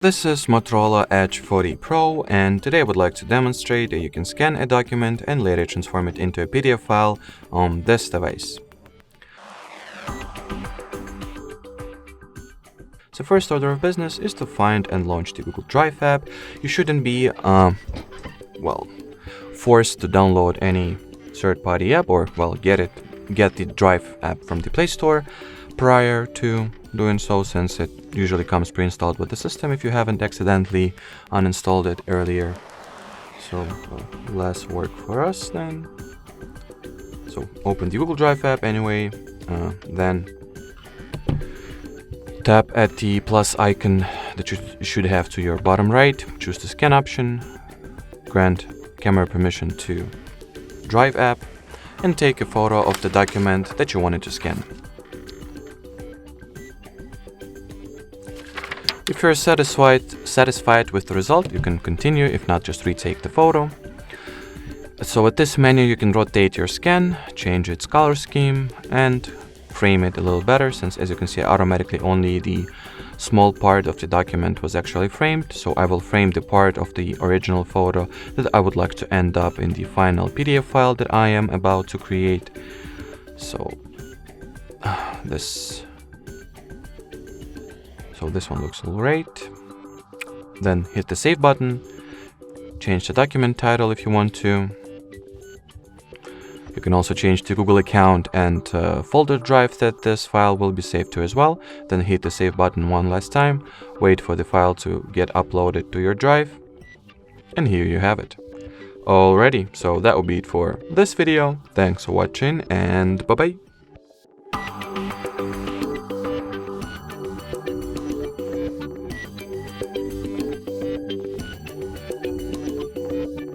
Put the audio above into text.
This is Motorola Edge 40 Pro, and today I would like to demonstrate that you can scan a document and later transform it into a PDF file on this device. So first order of business is to find and launch the Google Drive app. You shouldn't be, forced to download any third-party app or, get the Drive app from the Play Store prior to doing so, since it usually comes pre-installed with the system if you haven't accidentally uninstalled it earlier. So less work for us then. So open the Google Drive app anyway, then tap at the plus icon that you should have to your bottom right, choose the scan option, grant camera permission to Drive app, and take a photo of the document that you wanted to scan. If you're satisfied with the result, you can continue. If not, just retake the photo. So at this menu, you can rotate your scan, change its color scheme, and frame it a little better, since as you can see, automatically only the small part of the document was actually framed. So I will frame the part of the original photo that I would like to end up in the final PDF file that I am about to create. So this one looks great. Then hit the save button, change the document title if you want to. You can also change the Google account and folder drive that this file will be saved to as well. Then hit the save button one last time, wait for the file to get uploaded to your drive, and here you have it. Alrighty, so that will be it for this video. Thanks for watching, and bye bye.